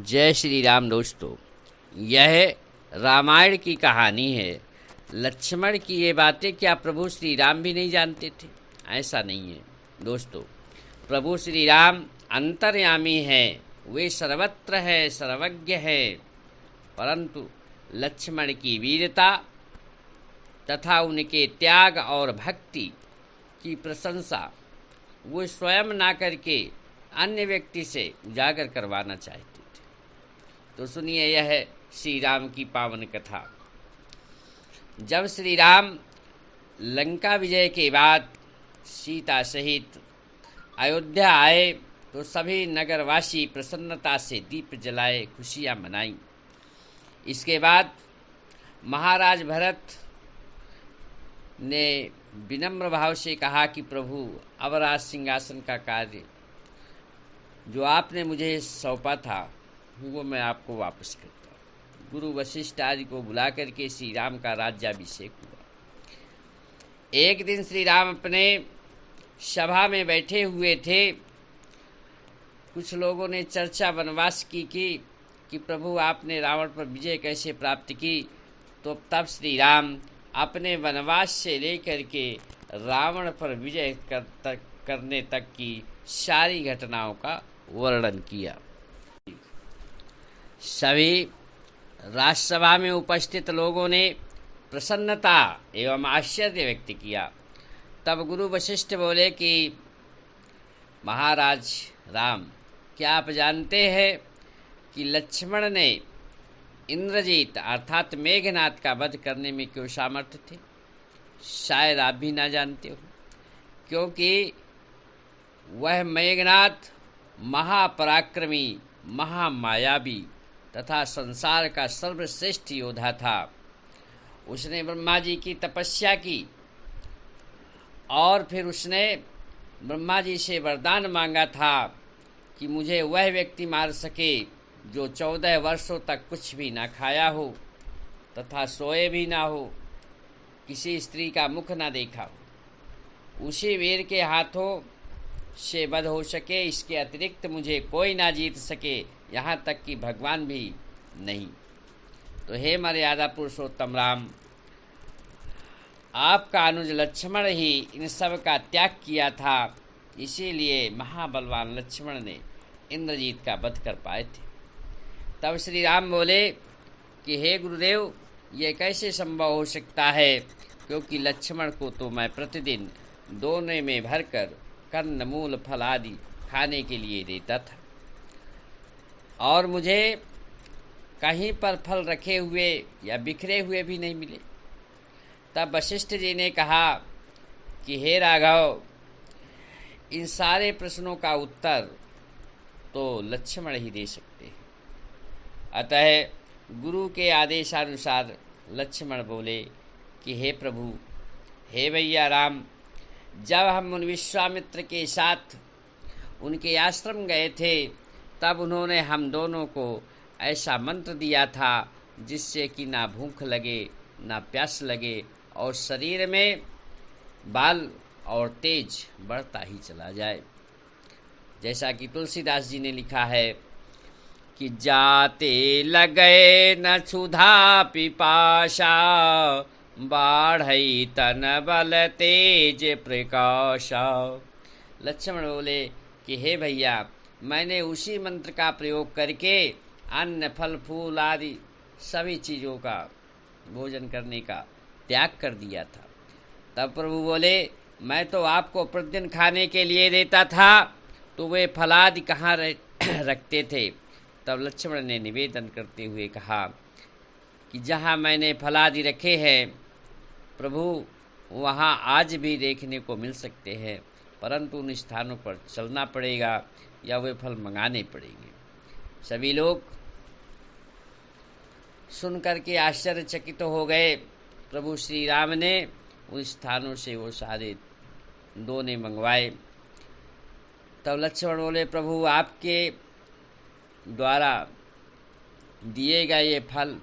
जय श्री राम। दोस्तों, यह रामायण की कहानी है। लक्ष्मण की ये बातें क्या प्रभु श्री राम भी नहीं जानते थे? ऐसा नहीं है दोस्तों। प्रभु श्री राम अंतर्यामी है, वे सर्वत्र है, सर्वज्ञ है। परंतु लक्ष्मण की वीरता तथा उनके त्याग और भक्ति की प्रशंसा वो स्वयं ना करके अन्य व्यक्ति से उजागर करवाना चाहते थे। तो सुनिए यह श्री राम की पावन कथा। जब श्री राम लंका विजय के बाद सीता सहित अयोध्या आए तो सभी नगरवासी प्रसन्नता से दीप जलाए, खुशियां मनाई। इसके बाद महाराज भरत ने विनम्र भाव से कहा कि प्रभु, अब राज सिंहासन का कार्य जो आपने मुझे सौंपा था वो मैं आपको वापस करता हूँ। गुरु वशिष्ठ आदि को बुला करके श्री राम का राज्याभिषेक हुआ। एक दिन श्री राम अपने सभा में बैठे हुए थे। कुछ लोगों ने चर्चा वनवास की कि प्रभु आपने रावण पर विजय कैसे प्राप्त की। तो तब श्री राम अपने वनवास से लेकर के रावण पर विजय करने तक की सारी घटनाओं का वर्णन किया। सभी राजसभा में उपस्थित लोगों ने प्रसन्नता एवं आश्चर्य व्यक्त किया। तब गुरु वशिष्ठ बोले कि महाराज राम, क्या आप जानते हैं कि लक्ष्मण ने इंद्रजीत अर्थात मेघनाथ का वध करने में क्यों सामर्थ्य थे? शायद आप भी ना जानते हो, क्योंकि वह मेघनाथ महापराक्रमी, महामायावी तथा संसार का सर्वश्रेष्ठ योद्धा था। उसने ब्रह्मा जी की तपस्या की और फिर उसने ब्रह्मा जी से वरदान मांगा था कि मुझे वह व्यक्ति मार सके जो 14 वर्षों तक कुछ भी ना खाया हो तथा सोए भी ना हो, किसी स्त्री का मुख ना देखा हो। उसी वीर के हाथों से वध हो सके, इसके अतिरिक्त मुझे कोई ना जीत सके, यहाँ तक कि भगवान भी नहीं। तो हे मर्यादा पुरुषोत्तम राम, आपका अनुज लक्ष्मण ही इन सब का त्याग किया था, इसीलिए महाबलवान लक्ष्मण ने इंद्रजीत का वध कर पाए थे। तब श्री राम बोले कि हे गुरुदेव, ये कैसे संभव हो सकता है, क्योंकि लक्ष्मण को तो मैं प्रतिदिन दोने में भरकर कन्न मूल फल आदि खाने के लिए देता था और मुझे कहीं पर फल रखे हुए या बिखरे हुए भी नहीं मिले। तब वशिष्ठ जी ने कहा कि हे राघव, इन सारे प्रश्नों का उत्तर तो लक्ष्मण ही दे सकते हैं। अतः गुरु के आदेशानुसार लक्ष्मण बोले कि हे प्रभु, हे भैया राम, जब हम उन विश्वामित्र के साथ उनके आश्रम गए थे तब उन्होंने हम दोनों को ऐसा मंत्र दिया था जिससे कि ना भूख लगे ना प्यास लगे और शरीर में बाल और तेज बढ़ता ही चला जाए। जैसा कि तुलसीदास जी ने लिखा है कि जाते लगे न क्षुधा पिपाशा, बाढ़ई तन बल तेज प्रकाशा। लक्ष्मण बोले कि हे भैया, मैंने उसी मंत्र का प्रयोग करके अन्न फल फूल आदि सभी चीज़ों का भोजन करने का त्याग कर दिया था। तब प्रभु बोले, मैं तो आपको प्रतिदिन खाने के लिए देता था, तो वे फलादि कहाँ रखते थे? तब लक्ष्मण ने निवेदन करते हुए कहा कि जहाँ मैंने फलादि रखे हैं प्रभु, वहाँ आज भी देखने को मिल सकते हैं, परंतु उन स्थानों पर चलना पड़ेगा या वे फल मंगाने पड़ेंगे। सभी लोग सुनकर के आश्चर्यचकित हो गए। प्रभु श्री राम ने उन स्थानों से वो सारे दोने मंगवाए। तब लक्ष्मण बोले, प्रभु आपके द्वारा दिए गए ये फल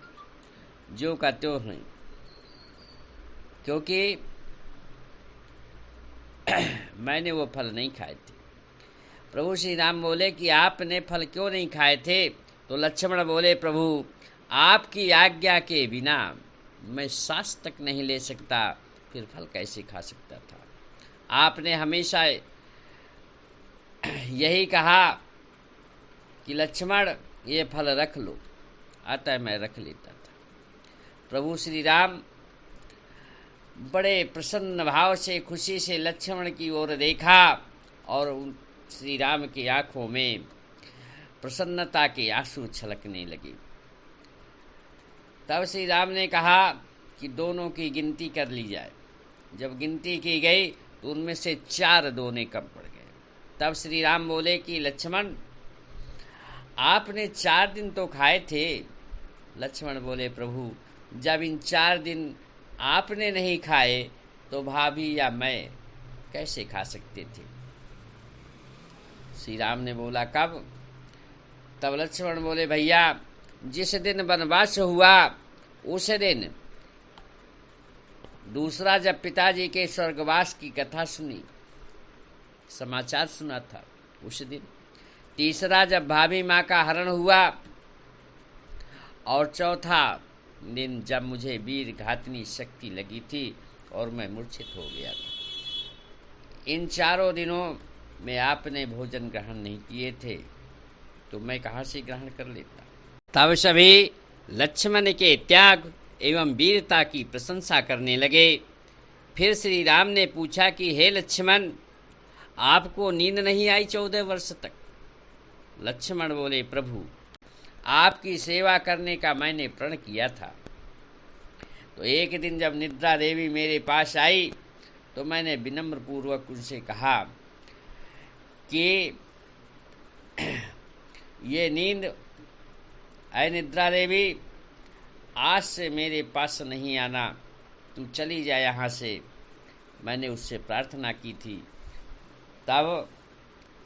जो का त्यों नहीं, क्योंकि मैंने वो फल नहीं खाए थे। प्रभु श्री राम बोले कि आपने फल क्यों नहीं खाए थे? तो लक्ष्मण बोले, प्रभु आपकी आज्ञा के बिना मैं सांस तक नहीं ले सकता, फिर फल कैसे खा सकता था। आपने हमेशा यही कहा कि लक्ष्मण ये फल रख लो, अतः मैं रख लेता था। प्रभु श्री राम बड़े प्रसन्न भाव से, खुशी से लक्ष्मण की ओर देखा और श्री राम की आंखों में प्रसन्नता के आंसू छलकने लगे। तब श्री राम ने कहा कि दोनों की गिनती कर ली जाए। जब गिनती की गई तो उनमें से 4 दोने कम पड़ गए। तब श्री राम बोले कि लक्ष्मण आपने 4 दिन तो खाए थे। लक्ष्मण बोले, प्रभु जब इन 4 दिन आपने नहीं खाए तो भाभी या मैं कैसे खा सकते थे। श्री राम ने बोला, कब? तब लक्ष्मण बोले, भैया जिस दिन वनवास हुआ उस दिन, दूसरा जब पिताजी के स्वर्गवास की कथा सुनी, समाचार सुना था उस दिन, तीसरा जब भाभी माँ का हरण हुआ, और चौथा दिन जब मुझे वीर घातनी शक्ति लगी थी और मैं मूर्छित हो गया था। इन 4 दिनों में आपने भोजन ग्रहण नहीं किए थे तो मैं कहाँ से ग्रहण कर लेता। तब सभी लक्ष्मण के त्याग एवं वीरता की प्रशंसा करने लगे। फिर श्री राम ने पूछा कि हे लक्ष्मण, आपको नींद नहीं आई 14 वर्ष तक? लक्ष्मण बोले, प्रभु आपकी सेवा करने का मैंने प्रण किया था। तो एक दिन जब निद्रा देवी मेरे पास आई तो मैंने विनम्र पूर्वक उनसे कहा कि ये नींद, ऐ निद्रा देवी, आज से मेरे पास नहीं आना, तू चली जा यहाँ से। मैंने उससे प्रार्थना की थी। तब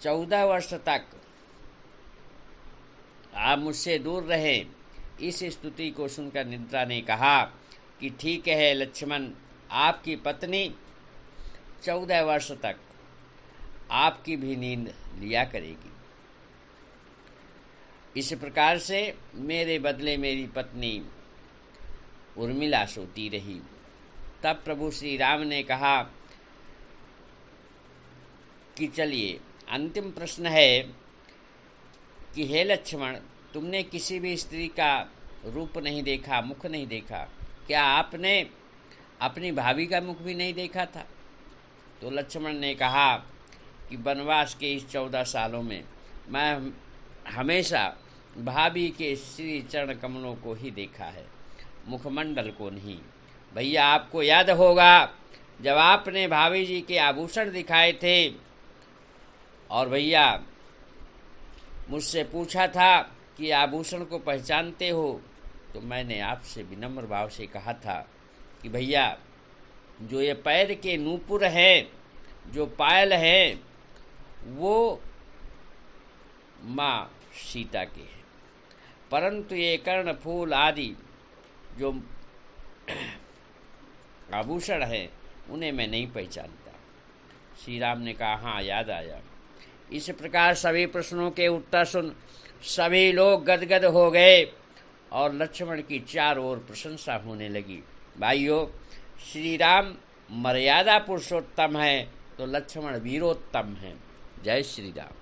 14 वर्ष तक आप मुझसे दूर रहे। इस स्तुति को सुनकर निद्रा ने कहा कि ठीक है लक्ष्मण, आपकी पत्नी 14 वर्ष तक आपकी भी नींद लिया करेगी। इस प्रकार से मेरे बदले मेरी पत्नी उर्मिला सोती रही। तब प्रभु श्री राम ने कहा कि चलिए, अंतिम प्रश्न है कि हे लक्ष्मण, तुमने किसी भी स्त्री का रूप नहीं देखा, मुख नहीं देखा, क्या आपने अपनी भाभी का मुख भी नहीं देखा था? तो लक्ष्मण ने कहा कि वनवास के इस 14 सालों में मैं हमेशा भाभी के श्री चरण कमलों को ही देखा है, मुखमंडल को नहीं। भैया आपको याद होगा जब आपने भाभी जी के आभूषण दिखाए थे और भैया मुझसे पूछा था कि आभूषण को पहचानते हो, तो मैंने आपसे विनम्र भाव से कहा था कि भैया जो ये पैर के नूपुर हैं, जो पायल हैं, वो माँ सीता के हैं, परंतु ये कर्ण फूल आदि जो आभूषण हैं उन्हें मैं नहीं पहचानता। श्री राम ने कहा, हाँ याद आया। इस प्रकार सभी प्रश्नों के उत्तर सुन सभी लोग गदगद हो गए और लक्ष्मण की चारों ओर प्रशंसा होने लगी। भाइयों, श्री राम मर्यादा पुरुषोत्तम है तो लक्ष्मण वीरोत्तम है। जय श्री राम।